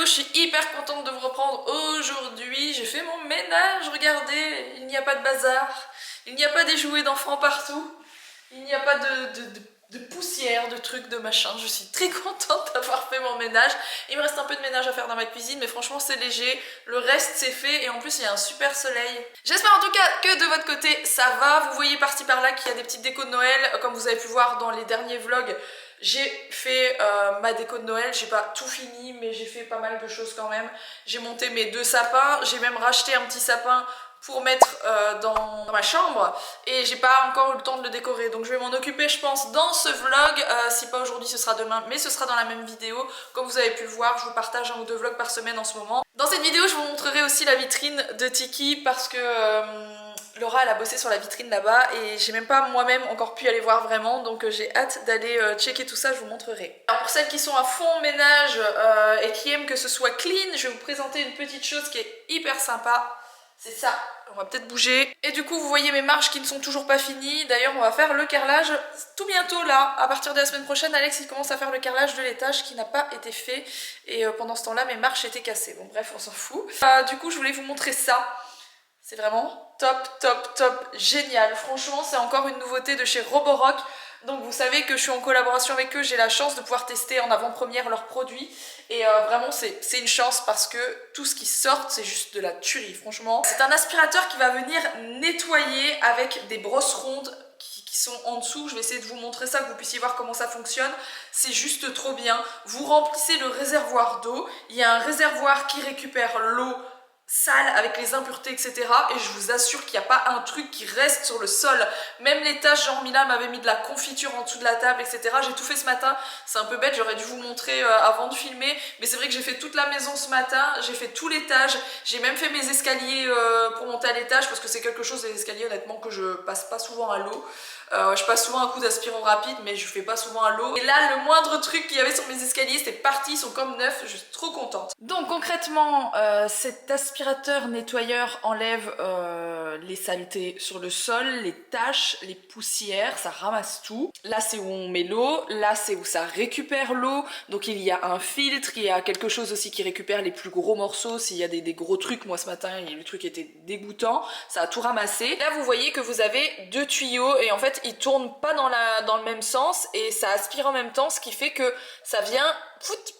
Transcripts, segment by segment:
je suis hyper contente de vous reprendre aujourd'hui. J'ai fait mon ménage, regardez, il n'y a pas de bazar, il n'y a pas des jouets d'enfants partout, il n'y a pas de poussière, de trucs, de machin. Je suis très contente d'avoir fait mon ménage. Il me reste un peu de ménage à faire dans ma cuisine, mais franchement c'est léger, le reste c'est fait et en plus il y a un super soleil. J'espère en tout cas que de votre côté ça va. Vous voyez par-ci par-là qu'il y a des petites décos de Noël, comme vous avez pu voir dans les derniers vlogs. J'ai fait ma déco de Noël, j'ai pas tout fini mais j'ai fait pas mal de choses quand même. J'ai monté mes 2 sapins, j'ai même racheté un petit sapin pour mettre dans ma chambre et j'ai pas encore eu le temps de le décorer, donc je vais m'en occuper je pense dans ce vlog, si pas aujourd'hui ce sera demain mais ce sera dans la même vidéo. Comme vous avez pu le voir, je vous partage 1 ou 2 vlogs par semaine en ce moment. Dans cette vidéo je vous montrerai aussi la vitrine de Tiki parce que Laura elle a bossé sur la vitrine là-bas et j'ai même pas moi-même encore pu aller voir vraiment, donc j'ai hâte d'aller checker tout ça, je vous montrerai. Alors pour celles qui sont à fond ménage et qui aiment que ce soit clean, je vais vous présenter une petite chose qui est hyper sympa. C'est ça, on va peut-être bouger. Et du coup vous voyez mes marches qui ne sont toujours pas finies. D'ailleurs on va faire le carrelage tout bientôt là. À partir de la semaine prochaine, Alex il commence à faire le carrelage de l'étage qui n'a pas été fait. Et pendant ce temps là mes marches étaient cassées. Bon bref on s'en fout. Du coup je voulais vous montrer ça. C'est vraiment top, génial. Franchement c'est encore une nouveauté de chez Roborock. Donc vous savez que je suis en collaboration avec eux, j'ai la chance de pouvoir tester en avant-première leurs produits. Et vraiment c'est une chance parce que tout ce qui sort c'est juste de la tuerie franchement. C'est un aspirateur qui va venir nettoyer avec des brosses rondes qui sont en dessous. Je vais essayer de vous montrer ça, que vous puissiez voir comment ça fonctionne. C'est juste trop bien. Vous remplissez le réservoir d'eau, il y a un réservoir qui récupère l'eau sale avec les impuretés etc, et je vous assure qu'il n'y a pas un truc qui reste sur le sol. Même les taches, genre Mila m'avait mis de la confiture en dessous de la table etc. J'ai tout fait ce matin, c'est un peu bête, j'aurais dû vous montrer avant de filmer, mais c'est vrai que j'ai fait toute la maison ce matin, j'ai fait tout l'étage, j'ai même fait mes escaliers pour monter à l'étage parce que c'est quelque chose, les escaliers honnêtement, que je passe pas souvent à l'eau. Je passe souvent un coup d'aspirant rapide mais je fais pas souvent à l'eau, et là le moindre truc qu'il y avait sur mes escaliers c'était parti, ils sont comme neufs, je suis trop contente. Donc concrètement cet aspirateur nettoyeur enlève les saletés sur le sol, les taches, les poussières, ça ramasse tout. Là c'est où on met l'eau, là c'est où ça récupère l'eau, donc il y a un filtre, il y a quelque chose aussi qui récupère les plus gros morceaux s'il y a des gros trucs. Moi ce matin le truc était dégoûtant, ça a tout ramassé. Là vous voyez que vous avez 2 tuyaux et en fait ils tournent pas dans le même sens et ça aspire en même temps, ce qui fait que ça vient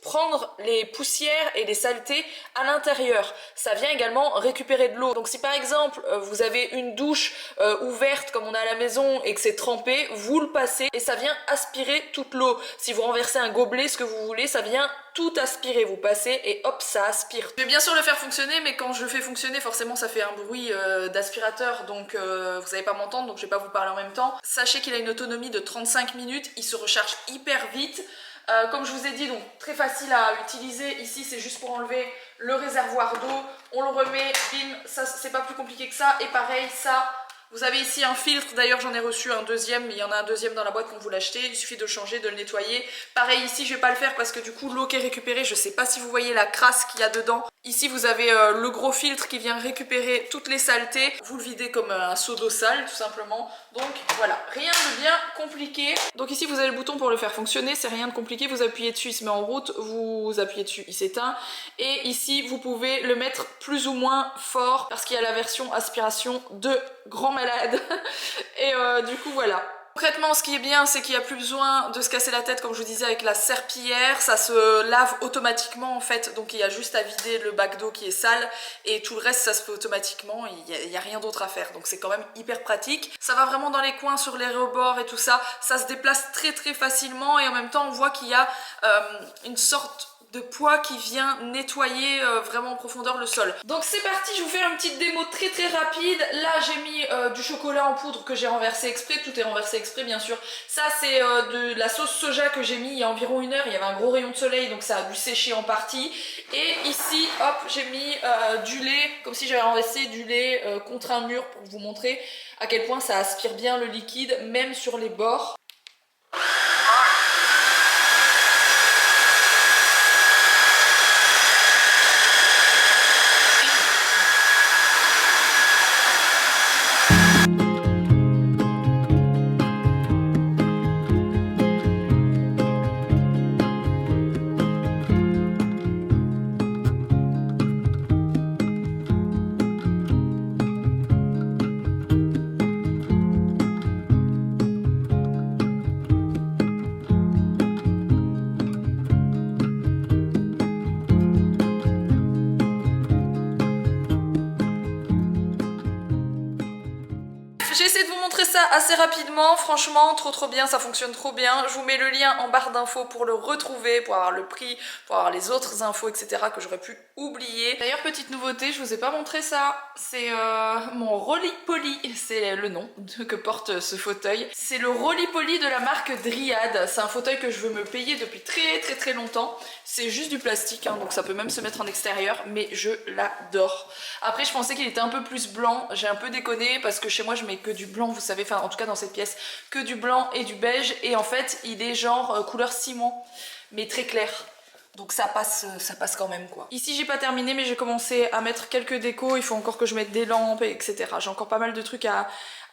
prendre les poussières et les saletés à l'intérieur. Ça vient également récupérer de l'eau. Donc si par exemple vous avez une douche ouverte comme on a à la maison et que c'est trempé, vous le passez et ça vient aspirer toute l'eau. Si vous renversez un gobelet, ce que vous voulez, ça vient tout aspirer. Vous passez et hop, ça aspire. Je vais bien sûr le faire fonctionner, mais quand je le fais fonctionner, forcément ça fait un bruit d'aspirateur, donc vous n'allez pas m'entendre, donc je vais pas vous parler en même temps. Sachez qu'il a une autonomie de 35 minutes, il se recharge hyper vite. Comme je vous ai dit, donc très facile à utiliser. Ici c'est juste pour enlever le réservoir d'eau, on le remet, bim, ça c'est pas plus compliqué que ça. Et pareil, ça, vous avez ici un filtre, d'ailleurs j'en ai reçu un deuxième, il y en a un deuxième dans la boîte quand vous l'achetez, il suffit de le changer, de le nettoyer. Pareil ici je vais pas le faire parce que du coup l'eau qui est récupérée, je sais pas si vous voyez la crasse qu'il y a dedans. Ici vous avez le gros filtre qui vient récupérer toutes les saletés, vous le videz comme un seau d'eau sale tout simplement. Donc voilà, rien de bien compliqué. Donc ici vous avez le bouton pour le faire fonctionner, c'est rien de compliqué, vous appuyez dessus, il se met en route, vous appuyez dessus, il s'éteint. Et ici vous pouvez le mettre plus ou moins fort parce qu'il y a la version aspiration de grand malade. Et du coup voilà. Concrètement ce qui est bien c'est qu'il n'y a plus besoin de se casser la tête comme je vous disais avec la serpillière, ça se lave automatiquement en fait, donc il y a juste à vider le bac d'eau qui est sale et tout le reste ça se fait automatiquement, il n'y a rien d'autre à faire, donc c'est quand même hyper pratique. Ça va vraiment dans les coins, sur les rebords et tout ça, ça se déplace très facilement et en même temps on voit qu'il y a une sorte de poids qui vient nettoyer vraiment en profondeur le sol. Donc c'est parti, je vous fais une petite démo très rapide. Là j'ai mis du chocolat en poudre que j'ai renversé exprès, tout est renversé exprès bien sûr. Ça c'est de la sauce soja que j'ai mis il y a environ 1 heure, il y avait un gros rayon de soleil donc ça a dû sécher en partie. Et ici hop j'ai mis du lait, comme si j'avais renversé du lait contre un mur pour vous montrer à quel point ça aspire bien le liquide même sur les bords. j'ai essayé de vous montrer ça assez rapidement, franchement trop bien, ça fonctionne trop bien. Je vous mets le lien en barre d'infos pour le retrouver, pour avoir le prix, pour avoir les autres infos, etc. que j'aurais pu oublier. D'ailleurs, petite nouveauté, je vous ai pas montré ça, c'est mon Roly-Poly, c'est le nom que porte ce fauteuil. C'est le Roly-Poly de la marque Dryad, c'est un fauteuil que je veux me payer depuis très longtemps. C'est juste du plastique, hein, donc ça peut même se mettre en extérieur, mais je l'adore. Après, je pensais qu'il était un peu plus blanc, j'ai un peu déconné parce que chez moi je mets que du blanc, vous savez, enfin en tout cas dans cette pièce, que du blanc et du beige, et en fait il est genre couleur ciment, mais très clair. Donc ça passe quand même quoi. Ici j'ai pas terminé, mais j'ai commencé à mettre quelques décos, il faut encore que je mette des lampes, etc. J'ai encore pas mal de trucs à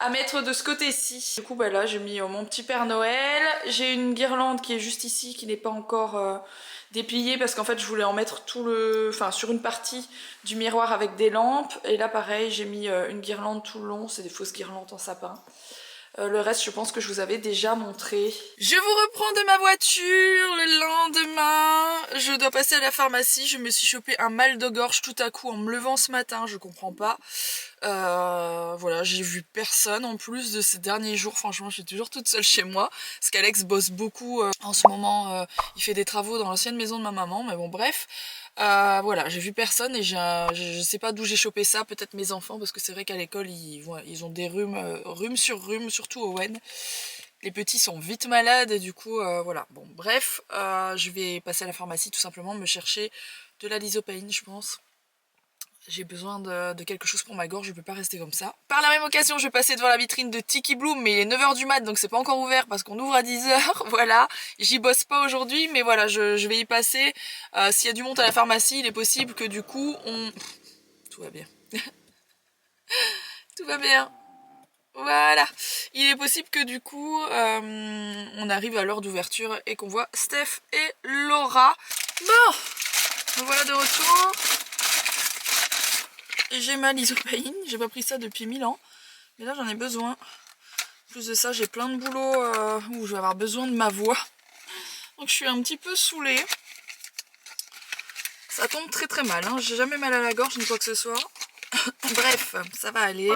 mettre de ce côté-ci. Du coup bah là j'ai mis mon petit Père Noël, j'ai une guirlande qui est juste ici, qui n'est pas encore dépliée, parce qu'en fait je voulais en mettre sur une partie du miroir avec des lampes, et là pareil j'ai mis une guirlande tout le long, c'est des fausses guirlandes en sapin. Le reste, je pense que je vous avais déjà montré. Je vous reprends de ma voiture le lendemain. Je dois passer à la pharmacie. Je me suis chopé un mal de gorge tout à coup en me levant ce matin. Je comprends pas. Voilà, j'ai vu personne en plus de ces derniers jours. Franchement, je suis toujours toute seule chez moi. Parce qu'Alex bosse beaucoup en ce moment. Il fait des travaux dans l'ancienne maison de ma maman. Mais bon, bref. Voilà, j'ai vu personne et je sais pas d'où j'ai chopé ça, peut-être mes enfants, parce que c'est vrai qu'à l'école ils ont des rhume sur rhume, surtout Owen. Les petits sont vite malades et du coup voilà, bon bref, je vais passer à la pharmacie tout simplement me chercher de la lysopaïne, je pense. J'ai besoin de quelque chose pour ma gorge, je peux pas rester comme ça. Par la même occasion, je vais passer devant la vitrine de Tiki Bloom, mais il est 9 h du mat, donc c'est pas encore ouvert parce qu'on ouvre à 10 h. Voilà, j'y bosse pas aujourd'hui, mais voilà, je vais y passer. S'il y a du monde à la pharmacie, il est possible que du coup, tout va bien. Tout va bien. Voilà. Il est possible que du coup, on arrive à l'heure d'ouverture et qu'on voit Steph et Laura. Bon, voilà de retour. J'ai ma lysopaïne, j'ai pas pris ça depuis 1000 ans, mais là j'en ai besoin. En plus de ça, j'ai plein de boulot où je vais avoir besoin de ma voix. Donc je suis un petit peu saoulée. Ça tombe très mal, hein. J'ai jamais mal à la gorge ni quoi que ce soit. Bref, ça va aller.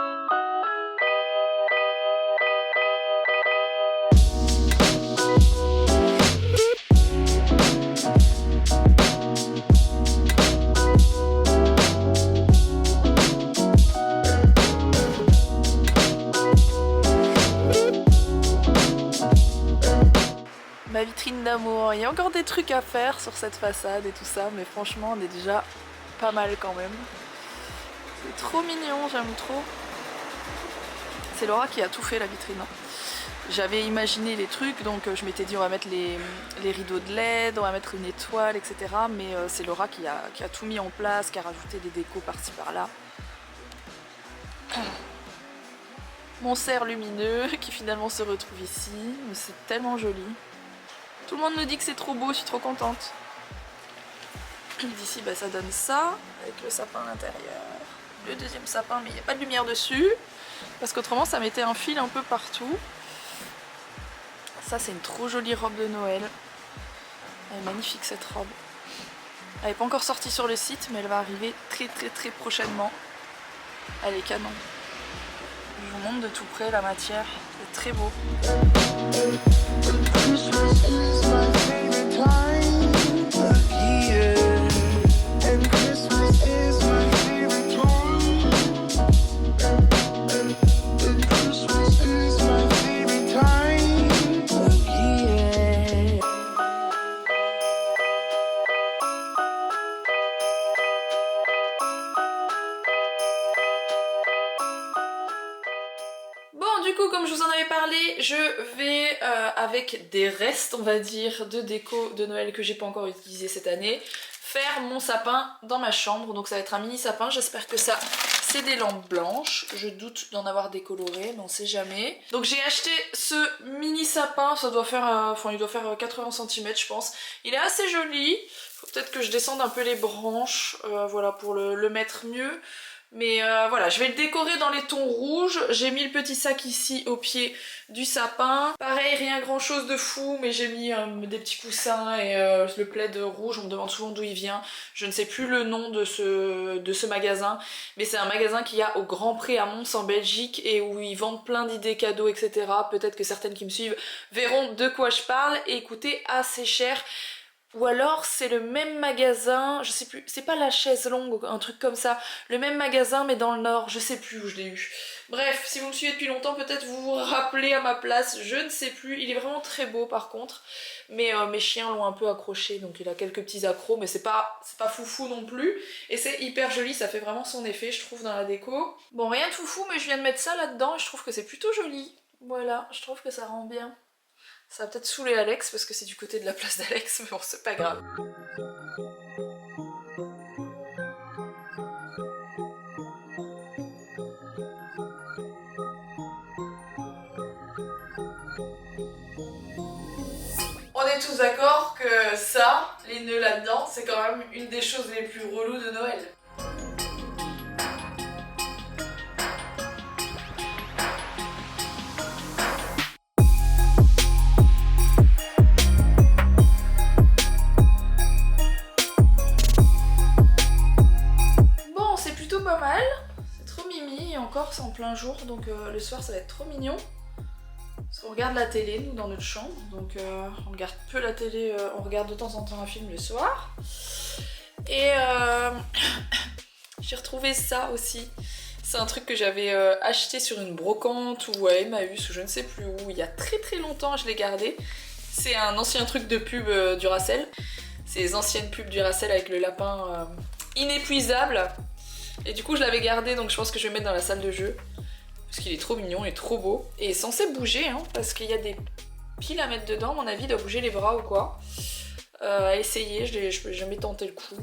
Ma vitrine d'amour, il y a encore des trucs à faire sur cette façade et tout ça, mais franchement on est déjà pas mal quand même. C'est trop mignon, j'aime trop. C'est Laura qui a tout fait la vitrine. J'avais imaginé les trucs, donc je m'étais dit on va mettre les rideaux de LED, on va mettre une étoile, etc. Mais c'est Laura qui a tout mis en place, qui a rajouté des décos par-ci par-là. Mon cerf lumineux qui finalement se retrouve ici, c'est tellement joli. Tout le monde me dit que c'est trop beau, je suis trop contente. D'ici, bah, ça donne ça, avec le sapin à l'intérieur. Le deuxième sapin, mais il n'y a pas de lumière dessus. Parce qu'autrement, ça mettait un fil un peu partout. Ça, c'est une trop jolie robe de Noël. Elle est magnifique, cette robe. Elle n'est pas encore sortie sur le site, mais elle va arriver très prochainement. Elle est canon. Je vous montre de tout près la matière. C'est très beau. Comme je vous en avais parlé, je vais avec des restes, on va dire, de déco de Noël que j'ai pas encore utilisé cette année, faire mon sapin dans ma chambre. Donc ça va être un mini sapin, j'espère que ça, c'est des lampes blanches. Je doute d'en avoir décoloré, mais on sait jamais. Donc j'ai acheté ce mini sapin, ça doit faire, il doit faire 80 cm je pense. Il est assez joli, faut peut-être que je descende un peu les branches, voilà, pour le mettre mieux. Mais voilà, je vais le décorer dans les tons rouges. J'ai mis le petit sac ici au pied du sapin. Pareil, rien grand chose de fou, mais j'ai mis des petits coussins et le plaid rouge. On me demande souvent d'où il vient. Je ne sais plus le nom de ce magasin, mais c'est un magasin qu'il y a au Grand Prix à Mons en Belgique et où ils vendent plein d'idées cadeaux, etc. Peut-être que certaines qui me suivent verront de quoi je parle et coûter assez cher. Ou alors c'est le même magasin, je sais plus, c'est pas la chaise longue ou un truc comme ça, le même magasin mais dans le nord, je sais plus où je l'ai eu. Bref, si vous me suivez depuis longtemps, peut-être vous vous rappelez à ma place, je ne sais plus, il est vraiment très beau par contre, mais mes chiens l'ont un peu accroché, donc il a quelques petits accros, mais c'est pas foufou non plus, et c'est hyper joli, ça fait vraiment son effet je trouve dans la déco. Bon, rien de foufou, mais je viens de mettre ça là-dedans et je trouve que c'est plutôt joli, voilà, je trouve que ça rend bien. Ça va peut-être saouler Alex parce que c'est du côté de la place d'Alex, mais bon, c'est pas grave. On est tous d'accord que ça, les nœuds là-dedans, c'est quand même une des choses les plus reloues de Noël. Bon, c'est plutôt pas mal. C'est trop mimi, et encore c'est en plein jour, donc le soir ça va être trop mignon. Parce qu'on regarde la télé, nous, dans notre chambre, donc on regarde peu la télé, on regarde de temps en temps un film le soir. Et j'ai retrouvé ça aussi. C'est un truc que j'avais acheté sur une brocante ou à Emmaüs ou je ne sais plus où, il y a très très longtemps, je l'ai gardé. C'est un ancien truc de pub Duracell. C'est les anciennes pubs Duracell avec le lapin inépuisable. Et du coup je l'avais gardé, donc je pense que je vais le mettre dans la salle de jeu. Parce qu'il est trop mignon et trop beau. Et il est censé bouger, hein, parce qu'il y a des piles à mettre dedans. À mon avis, il doit bouger les bras ou quoi. À essayer, je peux jamais tenter le coup.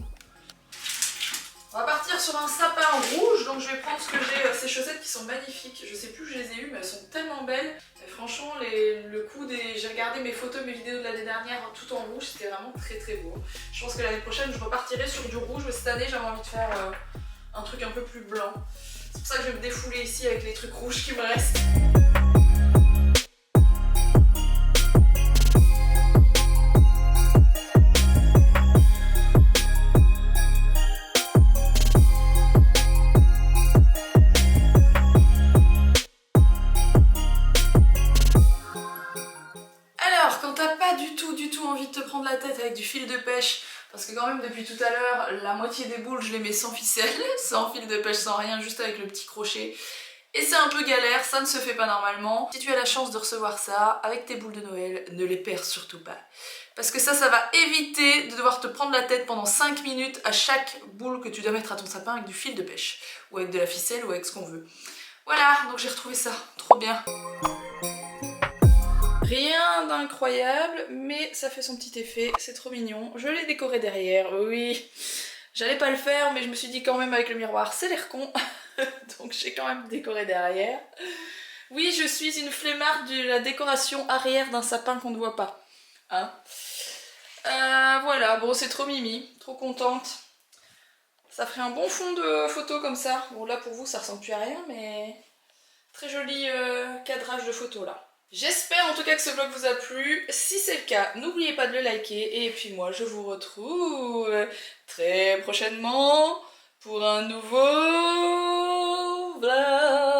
On va partir sur un sapin rouge, donc je vais prendre ce que j'ai, ces chaussettes qui sont magnifiques. Je sais plus où je les ai eues, mais elles sont tellement belles. Et franchement, le coup des... J'ai regardé mes photos, mes vidéos de l'année dernière, tout en rouge, c'était vraiment très très beau. Je pense que l'année prochaine, je repartirai sur du rouge, mais cette année, j'avais envie de faire un truc un peu plus blanc. C'est pour ça que je vais me défouler ici avec les trucs rouges qui me restent. Alors, quand t'as pas du tout envie de te prendre la tête avec du fil de pêche, parce que quand même depuis tout à l'heure, la moitié des boules je les mets sans ficelle, sans fil de pêche, sans rien, juste avec le petit crochet. Et c'est un peu galère, ça ne se fait pas normalement. Si tu as la chance de recevoir ça avec tes boules de Noël, ne les perds surtout pas. Parce que ça va éviter de devoir te prendre la tête pendant 5 minutes à chaque boule que tu dois mettre à ton sapin avec du fil de pêche. Ou avec de la ficelle ou avec ce qu'on veut. Voilà, donc j'ai retrouvé ça, trop bien. Rien d'incroyable, mais ça fait son petit effet, c'est trop mignon. Je l'ai décoré derrière, oui. J'allais pas le faire, mais je me suis dit quand même avec le miroir, c'est l'air con. Donc j'ai quand même décoré derrière. Oui, je suis une flemmarde de la décoration arrière d'un sapin qu'on ne voit pas. Hein, voilà, bon c'est trop mimi, trop contente. Ça ferait un bon fond de photo comme ça. Bon là pour vous ça ressemble plus à rien, mais très joli cadrage de photo là. J'espère en tout cas que ce vlog vous a plu. Si c'est le cas, n'oubliez pas de le liker. Et puis moi, je vous retrouve très prochainement pour un nouveau vlog.